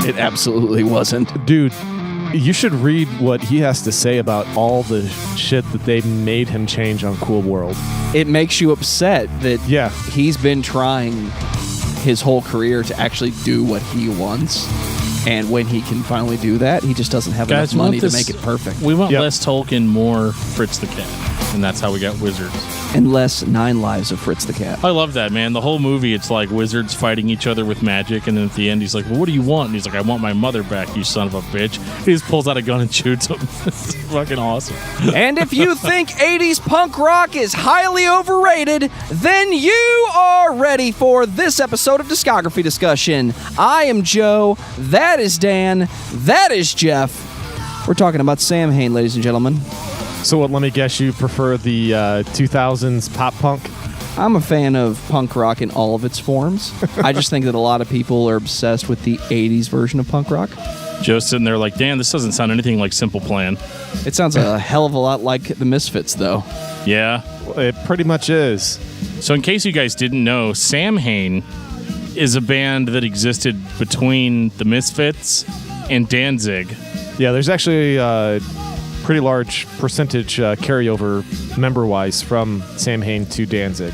It absolutely wasn't. Dude, you should read what he has to say about all the shit that they made him change on Cool World. It makes you upset that he's been trying his whole career to actually do what he wants. And when he can finally do that, he just doesn't have enough money to make it perfect. We want less Tolkien, more Fritz the Cat. And that's how we got Wizards. And less 9 Lives of Fritz the Cat. I love that, man. The whole movie, it's like wizards fighting each other with magic, and then at the end, he's like, well, what do you want? And he's like, I want my mother back, you son of a bitch. He just pulls out a gun and shoots him. It's fucking awesome. And if you think 80s punk rock is highly overrated, then you are ready for this episode of Discography Discussion. I am Joe. That is Dan. That is Geoff. We're talking about Samhain, ladies and gentlemen. So let me guess, you prefer the 2000s pop punk? I'm a fan of punk rock in all of its forms. I just think that a lot of people are obsessed with the 80s version of punk rock. Joe's sitting there like, Dan, this doesn't sound anything like Simple Plan. It sounds a hell of a lot like the Misfits, though. Yeah. Well, it pretty much is. So in case you guys didn't know, Samhain is a band that existed between the Misfits and Danzig. Yeah, there's actually pretty large percentage carryover member-wise from Samhain to Danzig.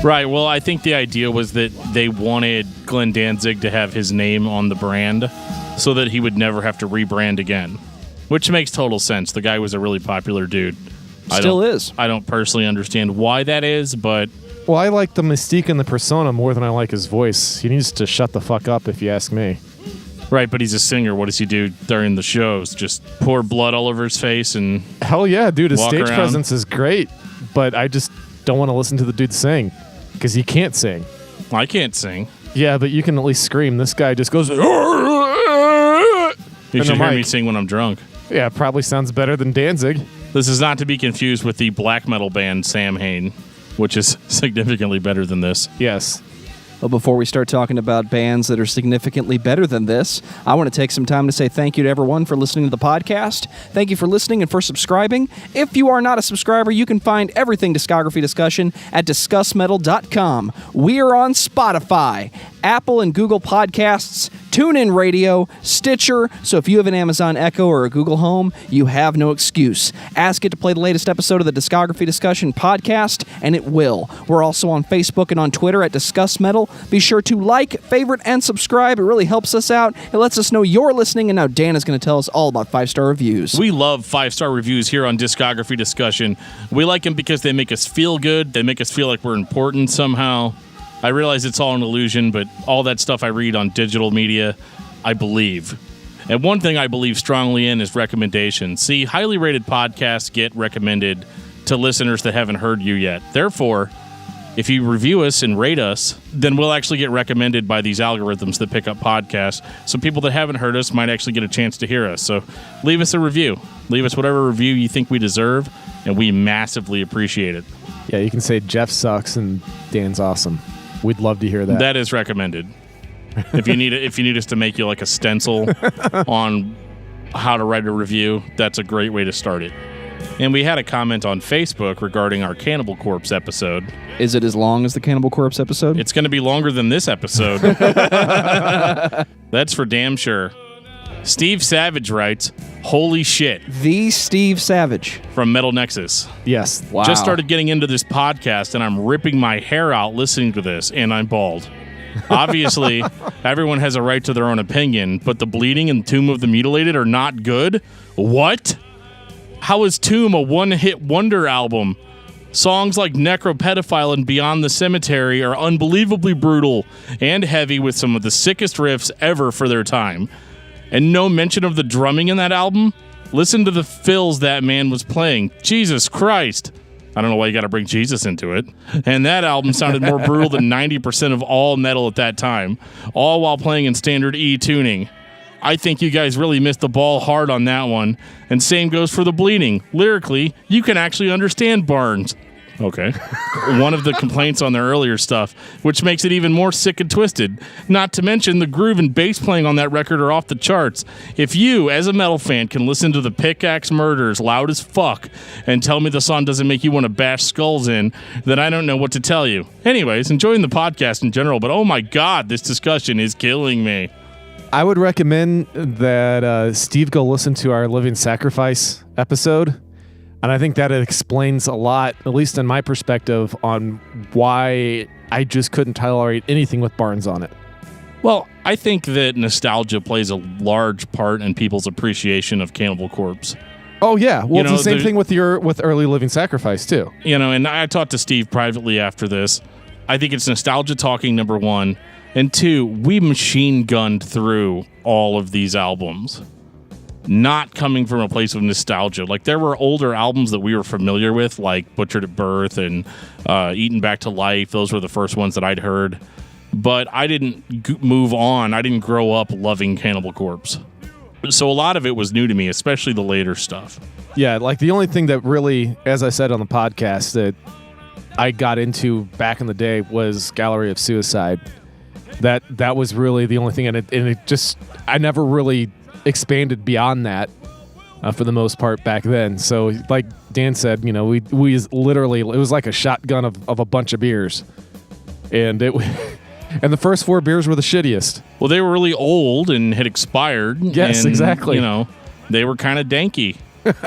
Right, well, I think the idea was that they wanted Glenn Danzig to have his name on the brand so that he would never have to rebrand again, which makes total sense. The guy was a really popular dude. Still is. I don't personally understand why that is, but... Well, I like the mystique and the persona more than I like his voice. He needs to shut the fuck up, if you ask me. Right, but he's a singer. What does he do during the shows? Just pour blood all over his face and hell yeah, dude. His stage around? presence is great, but I just don't want to listen to the dude sing because he can't sing. I can't sing. Yeah, but you can at least scream. This guy just goes... You should hear me sing when I'm drunk. Yeah, it probably sounds better than Danzig. This is not to be confused with the black metal band Samhain, which is significantly better than this. Yes. Well, before we start talking about bands that are significantly better than this, I want to take some time to say thank you to everyone for listening to the podcast. Thank you for listening and for subscribing. If you are not a subscriber, you can find everything Discography Discussion at discussmetal.com. We are on Spotify, Apple and Google Podcasts, TuneIn Radio, Stitcher, so if you have an Amazon Echo or a Google Home, you have no excuse. Ask it to play the latest episode of the Discography Discussion podcast, and it will. We're also on Facebook and on Twitter at Discuss Metal. Be sure to like, favorite, and subscribe. It really helps us out. It lets us know you're listening, and now Dan is going to tell us all about 5-star reviews. We love 5-star reviews here on Discography Discussion. We like them because they make us feel good. They make us feel like we're important somehow. I realize it's all an illusion, but all that stuff I read on digital media, I believe. And one thing I believe strongly in is recommendations. See, highly rated podcasts get recommended to listeners that haven't heard you yet. Therefore, if you review us and rate us, then we'll actually get recommended by these algorithms that pick up podcasts. So people that haven't heard us might actually get a chance to hear us. So leave us a review. Leave us whatever review you think we deserve, and we massively appreciate it. Yeah, you can say Geoff sucks and Dan's awesome. We'd love to hear that. That is recommended. If you need us to make you like a stencil on how to write a review, that's a great way to start it. And we had a comment on Facebook regarding our Cannibal Corpse episode. Is it as long as the Cannibal Corpse episode? It's going to be longer than this episode. That's for damn sure. Steve Savage writes, holy shit. The Steve Savage. From Metal Nexus. Yes. Wow. Just started getting into this podcast, and I'm ripping my hair out listening to this, and I'm bald. Obviously, everyone has a right to their own opinion, but the Bleeding and Tomb of the Mutilated are not good? What? How is Tomb a one-hit wonder album? Songs like Necropedophile and Beyond the Cemetery are unbelievably brutal and heavy with some of the sickest riffs ever for their time. And no mention of the drumming in that album? Listen to the fills that man was playing. Jesus Christ. I don't know why you got to bring Jesus into it. And that album sounded more brutal than 90% of all metal at that time, all while playing in standard E tuning. I think you guys really missed the ball hard on that one. And same goes for the Bleeding. Lyrically, you can actually understand Barnes. Okay. One of the complaints on their earlier stuff, which makes it even more sick and twisted. Not to mention the groove and bass playing on that record are off the charts. If you, as a metal fan, can listen to the Pickaxe Murders loud as fuck and tell me the song doesn't make you want to bash skulls in, then I don't know what to tell you. Anyways, enjoying the podcast in general, but oh my god, this discussion is killing me. I would recommend that Steve go listen to our Living Sacrifice episode. And I think that it explains a lot, at least in my perspective, on why I just couldn't tolerate anything with Barnes on it. Well, I think that nostalgia plays a large part in people's appreciation of Cannibal Corpse. Oh, yeah. Well, it's the same thing with early Living Sacrifice, too. And I talked to Steve privately after this. I think it's nostalgia talking, number one. And two, we machine gunned through all of these albums, not coming from a place of nostalgia. Like, there were older albums that we were familiar with, like Butchered at Birth and Eaten Back to Life. Those were the first ones that I'd heard. But I didn't move on. I didn't grow up loving Cannibal Corpse. So a lot of it was new to me, especially the later stuff. Yeah, like the only thing that really, as I said on the podcast, that I got into back in the day was Gallery of Suicide. That was really the only thing, and it just, I never really expanded beyond that for the most part back then. So like Dan said, you know, we literally, it was like a shotgun of a bunch of beers, and and the first 4 beers were the shittiest. Well, they were really old and had expired. Yes, and, exactly. You know, they were kind of danky. It's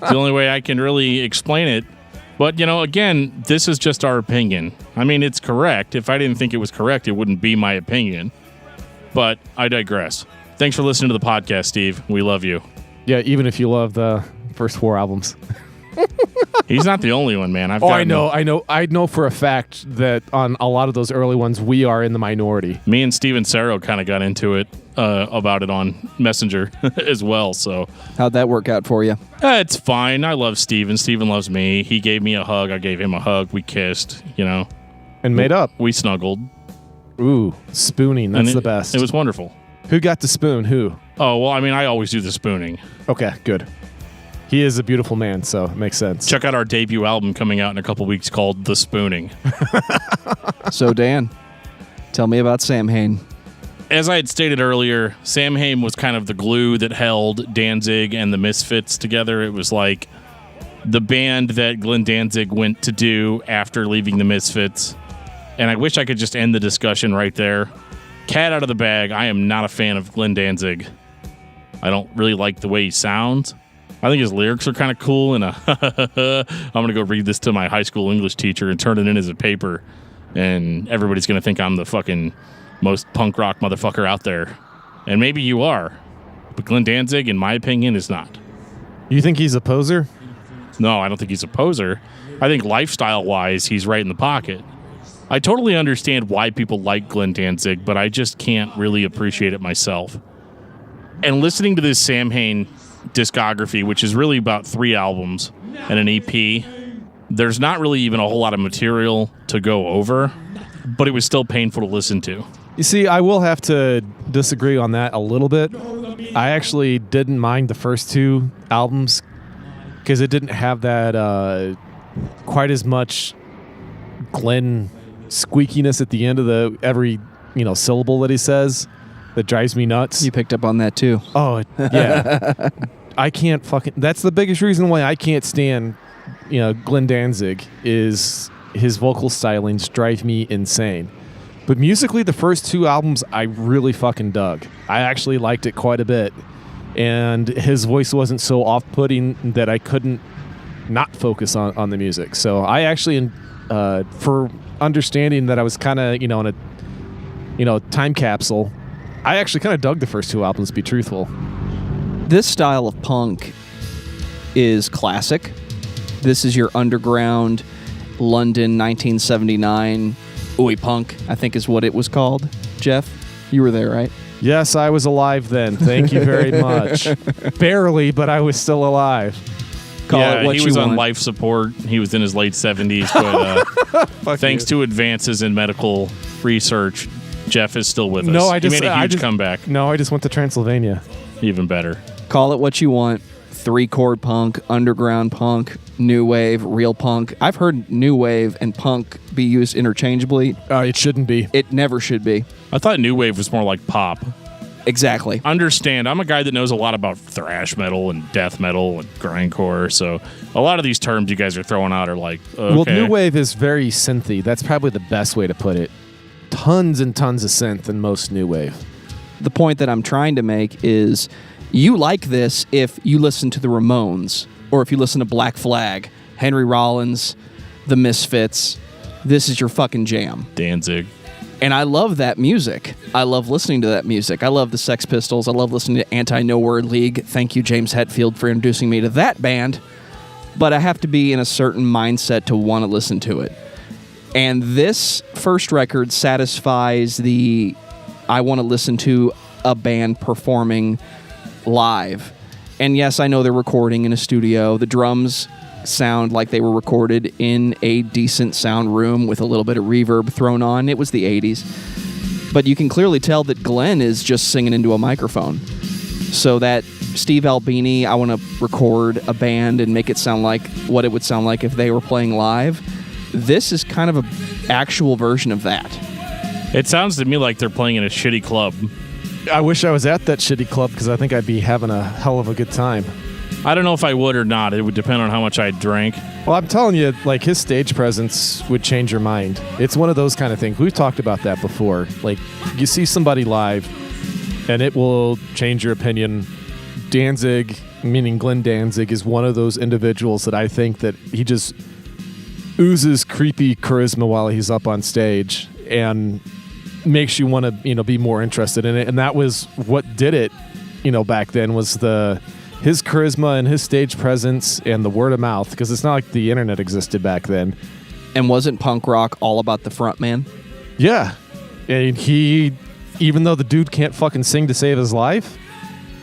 the only way I can really explain it. But, you know, again, this is just our opinion. I mean, it's correct. If I didn't think it was correct, it wouldn't be my opinion. But I digress. Thanks for listening to the podcast, Steve. We love you. Yeah, even if you love the first 4 albums. He's not the only one, man. I know for a fact that on a lot of those early ones, we are in the minority. Me and Steven Serro kind of got into it about it on Messenger as well. So how'd that work out for you? It's fine. I love Steven. Steven loves me. He gave me a hug. I gave him a hug. We kissed, you know. And made up. We snuggled. Ooh, spooning. That's the best. It was wonderful. Who got the spoon? Who? Oh, well, I mean, I always do the spooning. Okay, good. He is a beautiful man, so it makes sense. Check out our debut album coming out in a couple weeks called The Spooning. So, Dan, tell me about Samhain. As I had stated earlier, Samhain was kind of the glue that held Danzig and the Misfits together. It was like the band that Glenn Danzig went to do after leaving the Misfits. And I wish I could just end the discussion right there. Cat out of the bag, I am not a fan of Glenn Danzig. I don't really like the way he sounds. I think his lyrics are kind of cool, and I'm going to go read this to my high school English teacher and turn it in as a paper, and everybody's going to think I'm the fucking most punk rock motherfucker out there. And maybe you are, but Glenn Danzig, in my opinion, is not. You think he's a poser? No, I don't think he's a poser. I think lifestyle-wise, he's right in the pocket. I totally understand why people like Glenn Danzig, but I just can't really appreciate it myself. And listening to this Samhain discography, which is really about 3 albums and an EP, there's not really even a whole lot of material to go over, but it was still painful to listen to. You see, I will have to disagree on that a little bit. I actually didn't mind the first 2 albums because it didn't have that quite as much Glenn squeakiness at the end of every syllable that he says that drives me nuts. You picked up on that too. Oh yeah. I can't that's the biggest reason why I can't stand Glenn Danzig is his vocal stylings drive me insane. But musically, the first 2 albums I really fucking dug. I actually liked it quite a bit, and his voice wasn't so off-putting that I couldn't not focus on the music. So I actually for understanding that I was kind of, in a time capsule, I actually kind of dug the first 2 albums, to be truthful. This style of punk is classic. This is your underground London 1979 Oi punk, I think is what it was called. Geoff, you were there, right? Yes, I was alive then. Thank you very much. Barely, but I was still alive. Call it what he you was want. on life support. He was in his late 70s, but thanks to advances in medical research, Geoff is still with us. No, he made a huge comeback. No, I just went to Transylvania. Even better. Call it what you want. 3-chord punk, underground punk, new wave, real punk. I've heard new wave and punk be used interchangeably. It shouldn't be. It never should be. I thought new wave was more like pop. Exactly. Understand, I'm a guy that knows a lot about thrash metal and death metal and grindcore, so a lot of these terms you guys are throwing out are like, okay. Well, new wave is very synthy. That's probably the best way to put it. Tons and tons of synth in most new wave. The point that I'm trying to make is you like this if you listen to the Ramones or if you listen to Black Flag, Henry Rollins, The Misfits. This is your fucking jam. Danzig. And I love that music. I love listening to that music. I love the Sex Pistols. I love listening to Anti-No Word League. Thank you, James Hetfield, for introducing me to that band. But I have to be in a certain mindset to want to listen to it. And this first record satisfies the I want to listen to a band performing live. And yes, I know they're recording in a studio. The drums sound like they were recorded in a decent sound room with a little bit of reverb thrown on. It was the 80s. But you can clearly tell that Glenn is just singing into a microphone. So that Steve Albini, I want to record a band and make it sound like what it would sound like if they were playing live. This is kind of an actual version of that. It sounds to me like they're playing in a shitty club. I wish I was at that shitty club because I think I'd be having a hell of a good time. I don't know if I would or not. It would depend on how much I drank. Well, I'm telling you, like, his stage presence would change your mind. It's one of those kind of things. We've talked about that before. Like, you see somebody live, and it will change your opinion. Danzig, meaning Glenn Danzig, is one of those individuals that I think that he just oozes creepy charisma while he's up on stage and makes you want to, be more interested in it. And that was what did it, back then, was his charisma and his stage presence and the word of mouth, because it's not like the internet existed back then. And wasn't punk rock all about the front man? Yeah. And he, even though the dude can't fucking sing to save his life,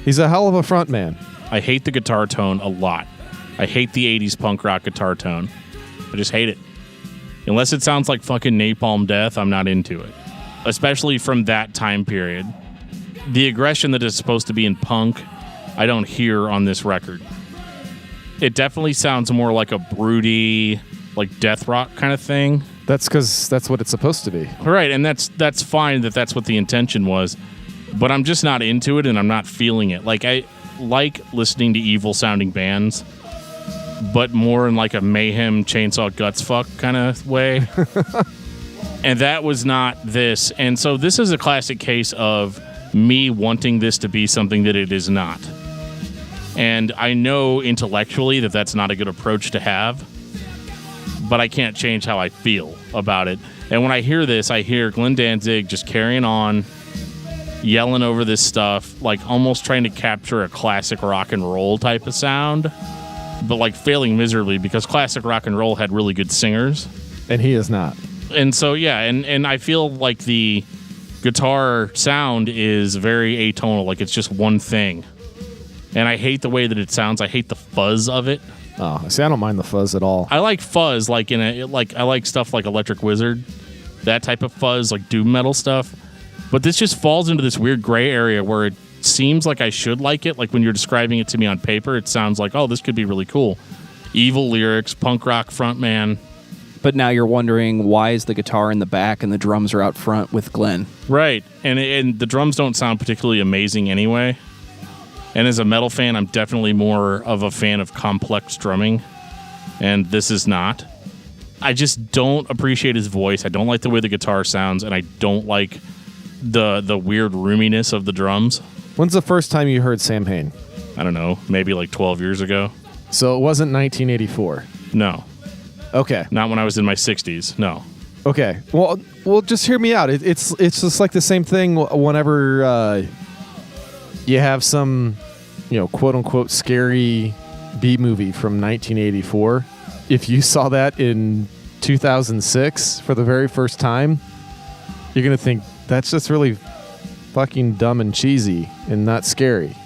he's a hell of a front man. I hate the guitar tone a lot. I hate the 80s punk rock guitar tone. I just hate it. Unless it sounds like fucking Napalm Death, I'm not into it. Especially from that time period. The aggression that is supposed to be in punk, I don't hear on this record. It definitely sounds more like a broody, like death rock kind of thing. That's because that's what it's supposed to be. Right, and that's fine that that's what the intention was. But I'm just not into it, and I'm not feeling it. Like, I like listening to evil-sounding bands, but more in like a Mayhem Chainsaw Guts fuck kind of way. And that was not this. And so this is a classic case of me wanting this to be something that it is not. And I know intellectually that that's not a good approach to have, but I can't change how I feel about it. And when I hear this, I hear Glenn Danzig just carrying on, yelling over this stuff, like almost trying to capture a classic rock and roll type of sound, but like failing miserably because classic rock and roll had really good singers. And he is not. And so, yeah, and I feel like the guitar sound is very atonal, like it's just one thing. And I hate the way that it sounds. I hate the fuzz of it. Oh, see, I don't mind the fuzz at all. I like fuzz, like I like stuff like Electric Wizard, that type of fuzz, like doom metal stuff. But this just falls into this weird gray area where it seems like I should like it. Like when you're describing it to me on paper, it sounds like, oh, this could be really cool. Evil lyrics, punk rock frontman. But now you're wondering, why is the guitar in the back and the drums are out front with Glenn? Right. And the drums don't sound particularly amazing anyway. And as a metal fan, I'm definitely more of a fan of complex drumming. And this is not. I just don't appreciate his voice. I don't like the way the guitar sounds. And I don't like the weird roominess of the drums. When's the first time you heard Samhain? I don't know. Maybe like 12 years ago. So it wasn't 1984? No. Okay. Not when I was in my 60s. No. Okay. Well, just hear me out. It's just like the same thing whenever you have some, quote unquote scary B movie from 1984. If you saw that in 2006 for the very first time, you're gonna think that's just really fucking dumb and cheesy and not scary.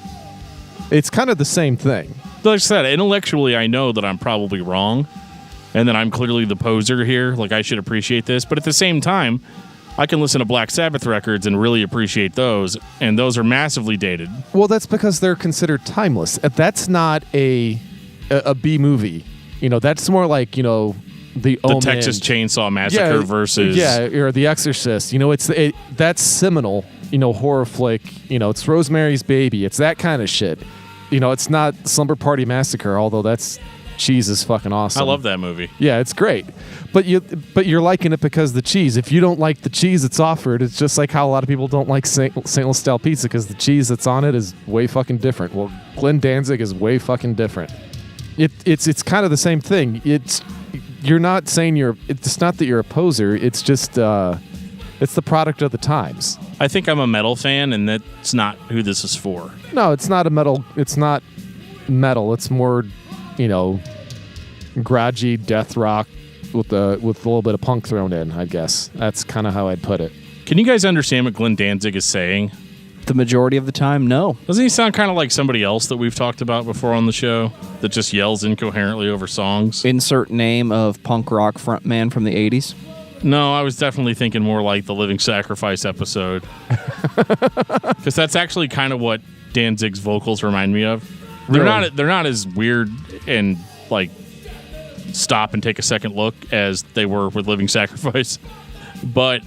It's kind of the same thing. Like I said, intellectually, I know that I'm probably wrong. And that I'm clearly the poser here, like I should appreciate this. But at the same time, I can listen to Black Sabbath records and really appreciate those, and those are massively dated. Well, that's because they're considered timeless. That's not a B movie. That's more like, the Omen. Texas Chainsaw Massacre versus... Yeah, or The Exorcist. That's seminal, horror flick. It's Rosemary's Baby. It's that kind of shit. It's not Slumber Party Massacre, although that's Cheese is fucking awesome. I love that movie. Yeah, it's great. But you're liking it because of the cheese. If you don't like the cheese that's offered, it's just like how a lot of people don't like St. Louis style pizza because the cheese that's on it is way fucking different. Well, Glenn Danzig is way fucking different. It's kind of the same thing. You're not saying it's not that you're a poser. It's just it's the product of the times. I think I'm a metal fan, and that's not who this is for. No, it's not a metal. It's not metal. It's more, grungy death rock with a little bit of punk thrown in. I guess that's kind of how I'd put it. Can you guys understand what Glenn Danzig is saying? The majority of the time, no. Doesn't he sound kind of like somebody else that we've talked about before on the show that just yells incoherently over songs? Insert name of punk rock frontman from the 80s. No, I was definitely thinking more like the Living Sacrifice episode. Because that's actually kind of what Danzig's vocals remind me of. They're not as weird and like stop and take a second look as they were with Living Sacrifice. But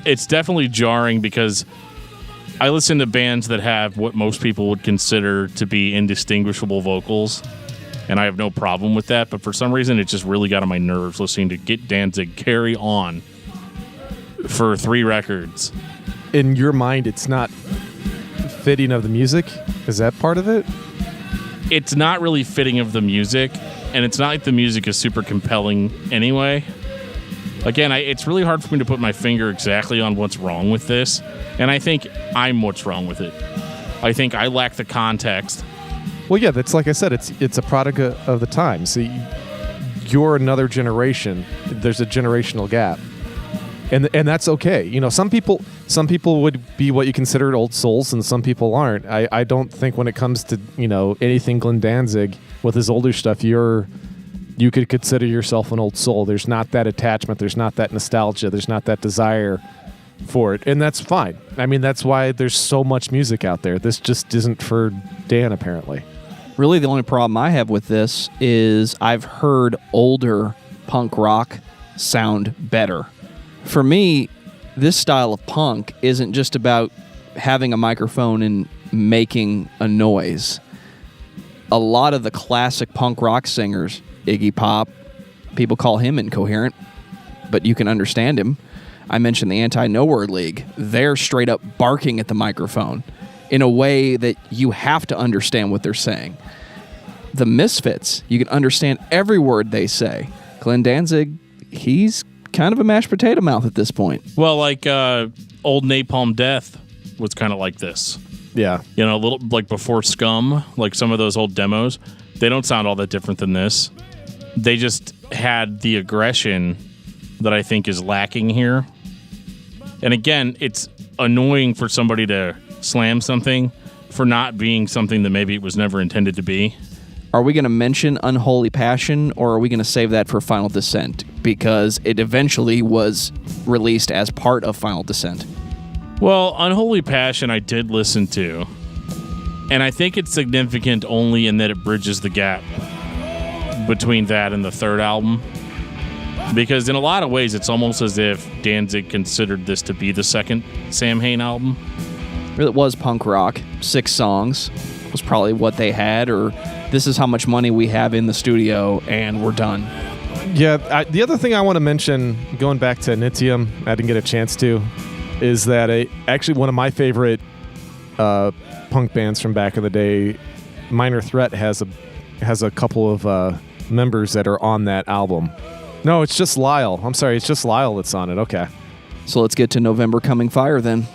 it's definitely jarring because I listen to bands that have what most people would consider to be indistinguishable vocals, and I have no problem with that, but for some reason it just really got on my nerves listening to Get Danzig carry on for 3 records. In your mind, it's not fitting of the music? Is that part of it? It's not really fitting of the music, and it's not like the music is super compelling anyway. Again, it's really hard for me to put my finger exactly on what's wrong with this, and I think I'm what's wrong with it. I think I lack the context. Well, yeah, that's like I said, it's a product of the time. See, you're another generation. There's a generational gap, and that's okay. Some people would be what you consider old souls, and some people aren't. I don't think when it comes to anything Glenn Danzig with his older stuff, you could consider yourself an old soul. There's not that attachment. There's not that nostalgia. There's not that desire for it. And that's fine. I mean, that's why there's so much music out there. This just isn't for Dan, apparently. Really, the only problem I have with this is I've heard older punk rock sound better. For me, this style of punk isn't just about having a microphone and making a noise. A lot of the classic punk rock singers, Iggy Pop, people call him incoherent, but you can understand him. I mentioned the Anti-No-Word League. They're straight up barking at the microphone in a way that you have to understand what they're saying. The Misfits, you can understand every word they say. Glenn Danzig, he's kind of a mashed potato mouth at this point. Well, like old Napalm Death was kind of like this. Yeah. A little like before Scum, like some of those old demos, they don't sound all that different than this. They just had the aggression that I think is lacking here. And again, it's annoying for somebody to slam something for not being something that maybe it was never intended to be. Are we going to mention Unholy Passion, or are we going to save that for Final Descent? Because it eventually was released as part of Final Descent. Well, Unholy Passion I did listen to, and I think it's significant only in that it bridges the gap between that and the third album. Because in a lot of ways, it's almost as if Danzig considered this to be the second Samhain album. It was punk rock. 6 songs was probably what they had, or this is how much money we have in the studio, and we're done. Yeah, the other thing I want to mention, going back to Nitium, I didn't get a chance to, is that actually one of my favorite punk bands from back in the day, Minor Threat, has a couple of members that are on that album. No, it's just Lyle. I'm sorry, it's just Lyle that's on it. Okay. So let's get to November Coming Fire then.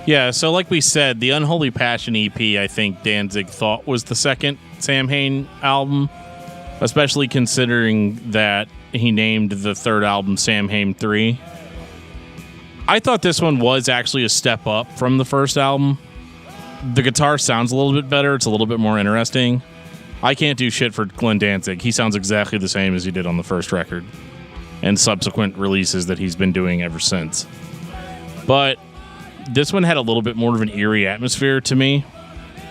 Yeah, so like we said, the Unholy Passion EP, I think Danzig thought was the second Samhain album, especially considering that he named the third album Samhain 3. I thought this one was actually a step up from the first album. The guitar sounds a little bit better. It's a little bit more interesting. I can't do shit for Glenn Danzig. He sounds exactly the same as he did on the first record and subsequent releases that he's been doing ever since. But this one had a little bit more of an eerie atmosphere to me.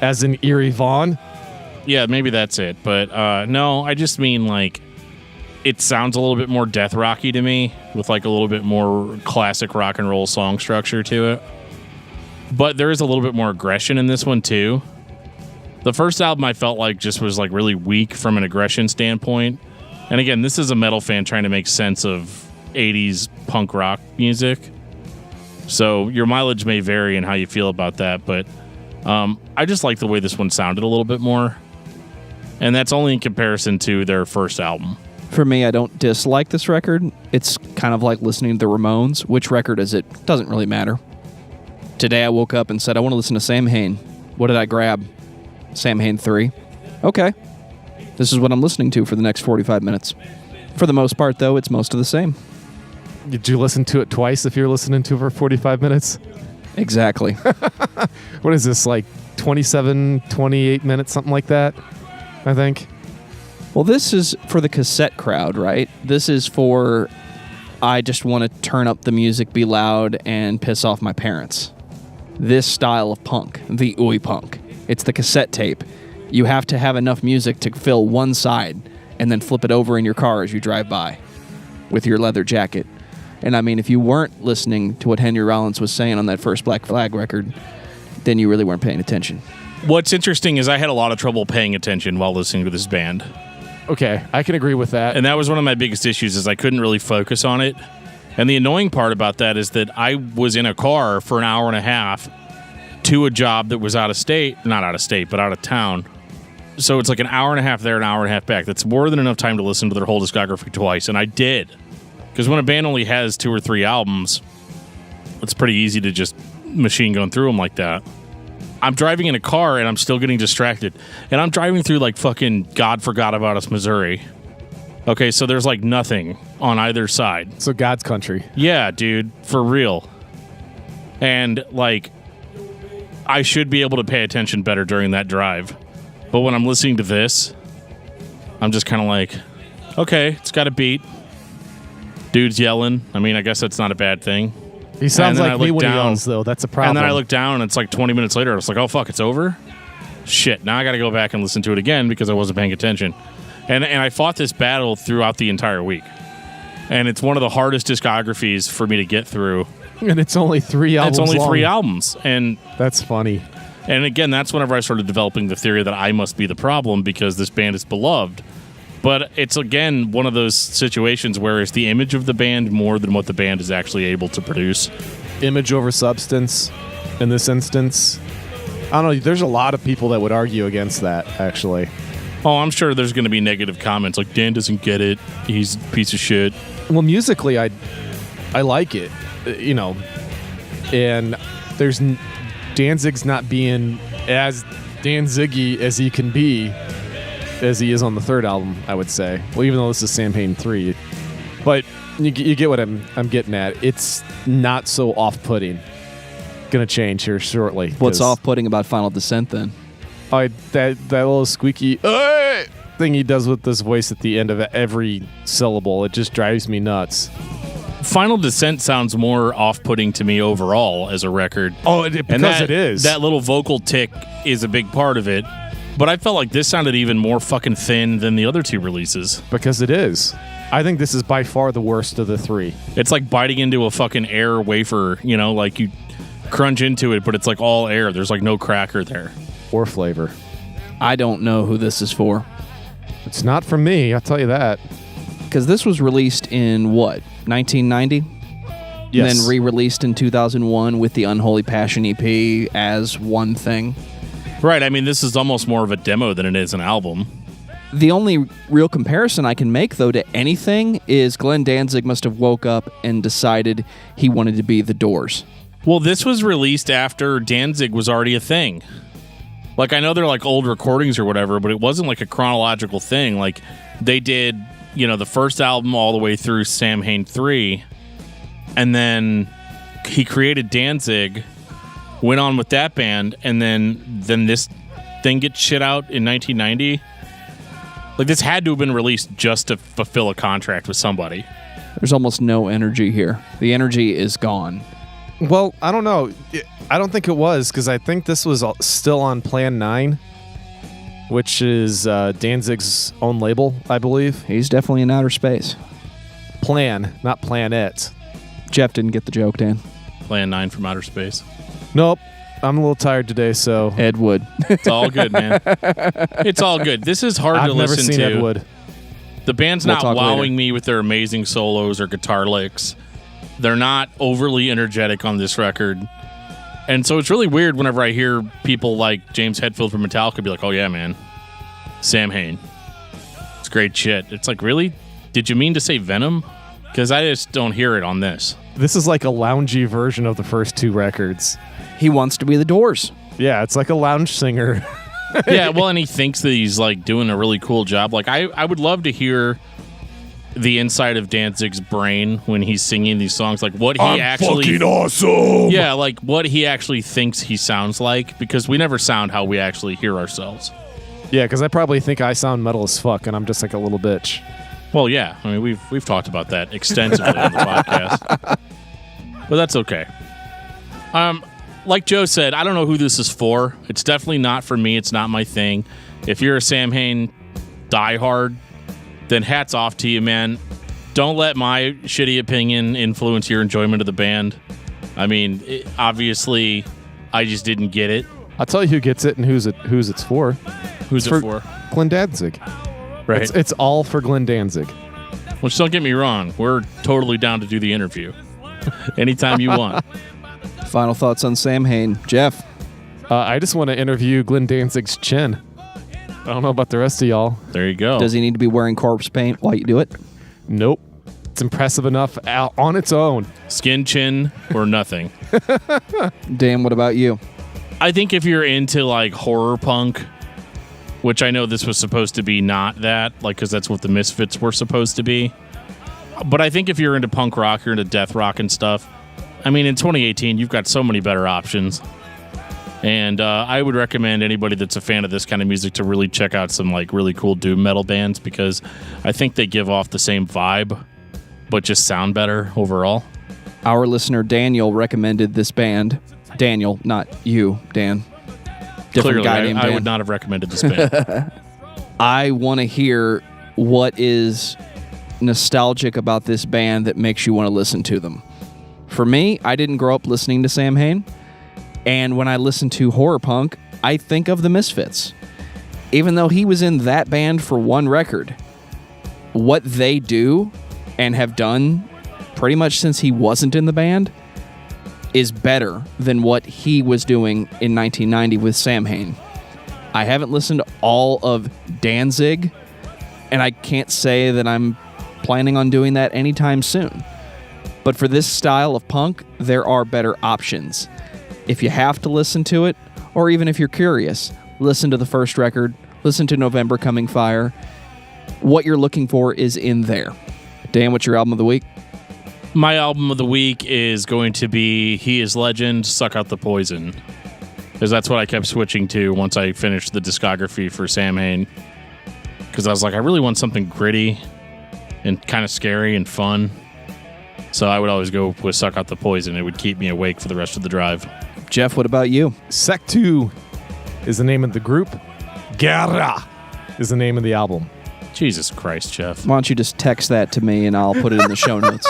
As in Eerie Vaughn? Yeah, maybe that's it. But no, I just mean like it sounds a little bit more death rocky to me with like a little bit more classic rock and roll song structure to it. But there is a little bit more aggression in this one too. The first album I felt like just was like really weak from an aggression standpoint. And again, this is a metal fan trying to make sense of 80s punk rock music. So your mileage may vary in how you feel about that, but I just like the way this one sounded a little bit more. And that's only in comparison to their first album. For me, I don't dislike this record. It's kind of like listening to the Ramones. Which record is it? Doesn't really matter. Today I woke up and said, I want to listen to Samhain. What did I grab? Samhain 3. Okay. This is what I'm listening to for the next 45 minutes. For the most part, though, it's most of the same. Did you listen to it twice if you're listening to it for 45 minutes? Exactly. What is this, like 27, 28 minutes, something like that, I think? Well, this is for the cassette crowd, right? This is for, I just want to turn up the music, be loud, and piss off my parents. This style of punk, the oi punk. It's the cassette tape. You have to have enough music to fill one side and then flip it over in your car as you drive by with your leather jacket. And I mean, if you weren't listening to what Henry Rollins was saying on that first Black Flag record, then you really weren't paying attention. What's interesting is I had a lot of trouble paying attention while listening to this band. Okay, I can agree with that. And that was one of my biggest issues is I couldn't really focus on it. And the annoying part about that is that I was in a car for an hour and a half to a job that was out of state, not out of state, but out of town. So it's like an hour and a half there, an hour and a half back. That's more than enough time to listen to their whole discography twice, and I did. Because when a band only has 2 or 3 albums, it's pretty easy to just machine gun through them like that. I'm driving in a car, and I'm still getting distracted. And I'm driving through, like, fucking God Forgot About Us, Missouri. Okay, so there's, like, nothing on either side. So God's country. Yeah, dude, for real. And, like, I should be able to pay attention better during that drive. But when I'm listening to this, I'm just kind of like, okay, it's got a beat. Dude's yelling. I mean, I guess that's not a bad thing. He sounds like me when he yells, though. That's a problem. And then I look down, and it's like 20 minutes later. It's like, oh, fuck, it's over? Shit, now I got to go back and listen to it again because I wasn't paying attention. And I fought this battle throughout the entire week. And it's one of the hardest discographies for me to get through. And it's only 3 albums It's only long. 3 albums. And that's funny. And again, that's whenever I started developing the theory that I must be the problem because this band is beloved. But it's, again, one of those situations where it's the image of the band more than what the band is actually able to produce. Image over substance in this instance. I don't know. There's a lot of people that would argue against that, actually. Oh, I'm sure there's going to be negative comments like, Dan doesn't get it. He's a piece of shit. Well, musically, I like it, you know. And there's Danzig's not being as Danzig-y as he can be as he is on the third album, I would say. Well, even though this is Samhain 3. But you get what I'm getting at. It's not so off-putting. Going to change here shortly. What's off-putting about Final Descent, then? That little squeaky thing he does with this voice at the end of every syllable, it just drives me nuts. Final Descent sounds more off-putting to me overall as a record. Oh, because it is. That little vocal tick is a big part of it. But I felt like this sounded even more fucking thin than the other 2 releases. Because it is. I think this is by far the worst of the 3. It's like biting into a fucking air wafer, you know, like you crunch into it, but it's like all air. There's like no cracker there. Or flavor. I don't know who this is for. It's not from me, I'll tell you that. Because this was released in, what, 1990? Yes. And then re-released in 2001 with the Unholy Passion EP as one thing. Right, I mean, this is almost more of a demo than it is an album. The only real comparison I can make, though, to anything is Glenn Danzig must have woke up and decided he wanted to be the Doors. Well, this was released after Danzig was already a thing. Like, I know they're like old recordings or whatever, but it wasn't like a chronological thing. Like, they did, you know, the first album all the way through Samhain 3, and then he created Danzig, went on with that band, and then this thing gets shit out in 1990. Like, this had to have been released just to fulfill a contract with somebody. There's almost no energy here. The energy is gone. Well, I don't know. I don't think it was, because I think this was still on Plan 9, which is Danzig's own label, I believe. He's definitely in outer space. Plan, not Planet. Geoff didn't get the joke, Dan. Plan 9 from outer space. Nope. I'm a little tired today, so Ed Wood. It's all good, man. It's all good. This is hard I've to never listen seen to. Ed Wood. The band's We'll not talk wowing later. me with their amazing solos or guitar licks. They're not overly energetic on this record. And so it's really weird whenever I hear people like James Hetfield from Metallica be like, oh yeah, man, Samhain. It's great shit. It's like, really? Did you mean to say Venom? Because I just don't hear it on this. This is like a loungy version of the first two records. He wants to be the Doors. Yeah, it's like a lounge singer. Yeah, well, and he thinks that he's like doing a really cool job. Like I would love to hear the inside of Danzig's brain when he's singing these songs, like what he actually awesome. yeah, like what he actually thinks he sounds like, because we never sound how we actually hear ourselves. Yeah, because I probably think I sound metal as fuck, and I'm just like a little bitch. Well, yeah, I mean we've talked about that extensively on the podcast, but that's okay. Like Joe said, I don't know who this is for. It's definitely not for me. It's not my thing. If you're a Samhain diehard, then hats off to you, man. Don't let my shitty opinion influence your enjoyment of the band. I mean, obviously, I just didn't get it. I'll tell you who gets it and who's it's for. Who's it for? Glenn Danzig. Right. It's all for Glenn Danzig. Which, don't get me wrong, we're totally down to do the interview anytime you want. Final thoughts on Samhain. Geoff. I just want to interview Glenn Danzig's chin. I don't know about the rest of y'all. There you go. Does he need to be wearing corpse paint while you do it? Nope. It's impressive enough on its own. Skin, chin, or nothing. Dan, what about you? I think if you're into like horror punk, which I know this was supposed to be not that, like, because that's what the Misfits were supposed to be. But I think if you're into punk rock, you're into death rock and stuff. I mean, in 2018, you've got so many better options. And I would recommend anybody that's a fan of this kind of music to really check out some like really cool doom metal bands, because I think they give off the same vibe, but just sound better overall. Our listener Daniel recommended this band. Daniel, not you, Dan. Different Clearly, guy named Dan. I would not have recommended this band. I want to hear what is nostalgic about this band that makes you want to listen to them. For me, I didn't grow up listening to Samhain, and when I listen to horror punk, I think of the Misfits. Even though he was in that band for one record, what they do and have done pretty much since he wasn't in the band is better than what he was doing in 1990 with Samhain. I haven't listened to all of Danzig, and I can't say that I'm planning on doing that anytime soon. But for this style of punk, there are better options. If you have to listen to it, or even if you're curious, listen to the first record, listen to November Coming Fire. What you're looking for is in there. Dan, what's your album of the week? My album of the week is going to be He Is Legend, Suck Out the Poison. Because that's what I kept switching to once I finished the discography for Samhain. Because I was like, I really want something gritty and kind of scary and fun. So I would always go with Suck Out the Poison. It would keep me awake for the rest of the drive. Geoff, what about you? Sectu is the name of the group. Gerra is the name of the album. Jesus Christ, Geoff. Why don't you just text that to me and I'll put it in the show notes.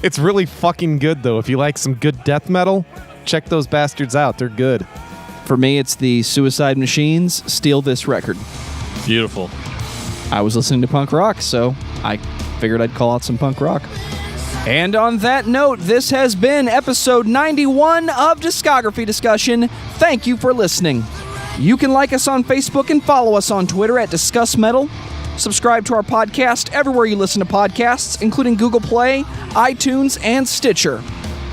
It's really fucking good, though. If you like some good death metal, check those bastards out. They're good. For me, it's the Suicide Machines, Steal This Record. Beautiful. I was listening to punk rock, so I figured I'd call out some punk rock. And on that note, this has been episode 91 of Discography Discussion. Thank you for listening. You can like us on Facebook and follow us on Twitter at discussmetal. Subscribe to our podcast everywhere you listen to podcasts, including Google Play, iTunes, and Stitcher.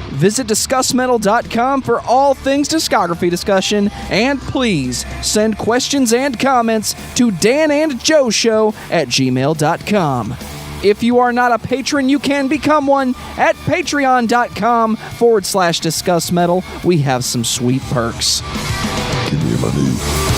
Visit discussmetal.com for all things discography discussion, and please send questions and comments to danandjoeshow@gmail.com. If you are not a patron, you can become one at patreon.com/discussmetal. We have some sweet perks. Give me your money.